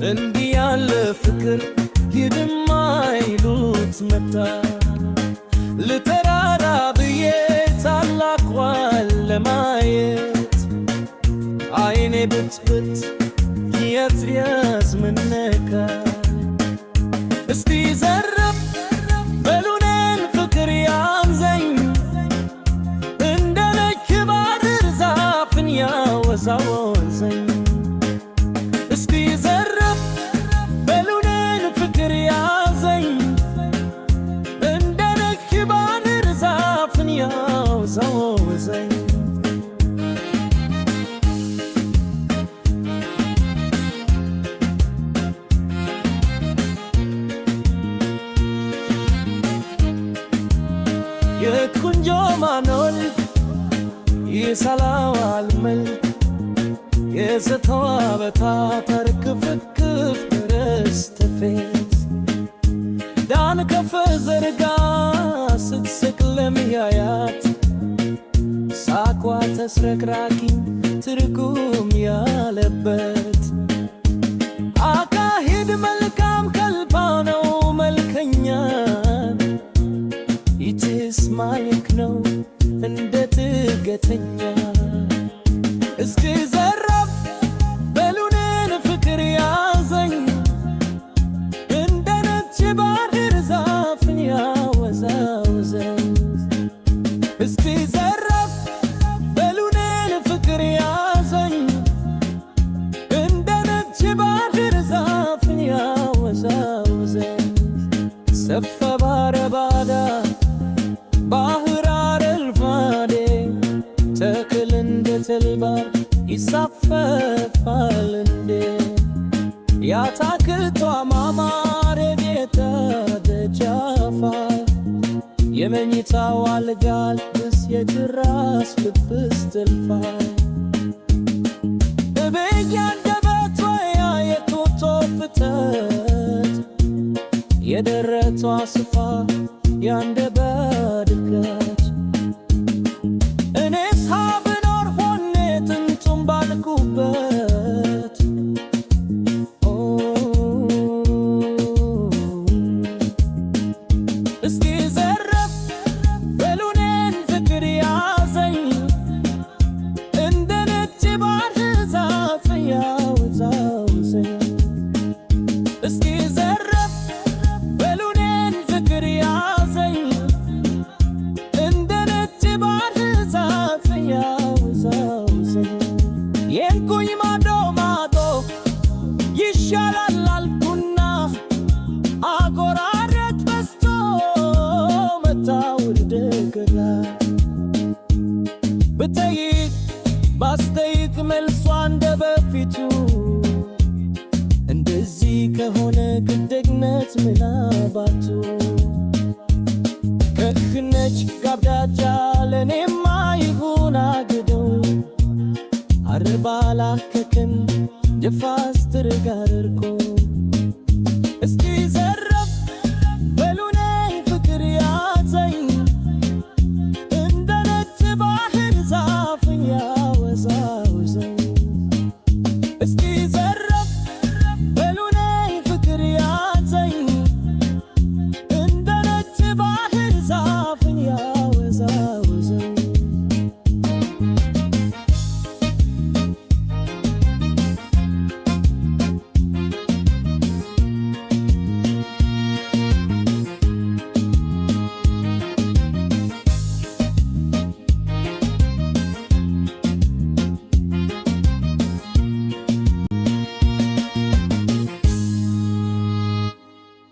እንዲህ ያለ ፍቅር ይድማይሉት መታ ልተራራ ብዬ ታላቋን ለማየት አይኔ ብትብት የት ያስመነካ እስቲ ዘረፍ በሉኔን ፍቅር ያምዘኝ እንደ ነች ባድር ዛፍን ያወዛወዘኝ እስቲ ዘረፍ በሉኔን ፍቅር ያዘኝ እንደ ነች ባድር ዛፍን ያወዛወዘኝ የኩንጆ ማኖል የሰላዋል መልክ የዘተዋበ ታሪክ ፍክፍ ድረስ ተፌስ ዳን ከፍ ዘርጋ ስትስቅ ለሚያያት ሳቋ ተስረክራኪ ትርጉም ያለበት አካሄድ መልካም ከልባ ነው መልከኛ ይትስ ማይክ ነው እንደ ትገተኛ እስኪ ዘረፍ በሉኔን ፍቅር ያዘኝ እንደ ነች ባድር ዛፍን ያወዛወዘኝ እስኪ ዘረፍ በሉኔን ፍቅር ያዘኝ እንደ ነች ባድር ዛፍን ያወዛወዘኝ ሰፈ ባረባዳ ባህር አረልፋዴ ተክል እንደ ተልባ ይሳፈፋል እንዴ ያታክልቷ ማማር ቤተ ደጃፋር የመኝታው አልጋ ልብስ የትራስ ልብስ ትልፋል እቤት ያንደበቷ የጡጦ ፍተት የደረቷ ስፋት ያንደበት ድርገት እኔስ ብኖር ሆኔ ጥንቱን ባልኩበት እስኪ ዘረፍ በሉኔን ፍቅር ያዘኝ እንደ ነች ባድር ዛፍ ያወዛወዘኝ እስኪ ዘረፍ በሉኔን ፍቅር ያዘኝ እንደ ነች ባድር ዛፍ ያወዛወዘኝ የንኩኝ ማዶ ማዶ ይሻላል አልኩና አጎራረት በስቶ መታውር ደግላ ብጠይቅ ባስጠይቅ መልሷ እንደ በፊቱ እንደዚህ ከሆነ ግደግነት ምናባቱ ከክነች ጋብዳጃ ለኔማ ይሁን አግደው አርባላ ከክን ጀፋስ ትርጋርርኮ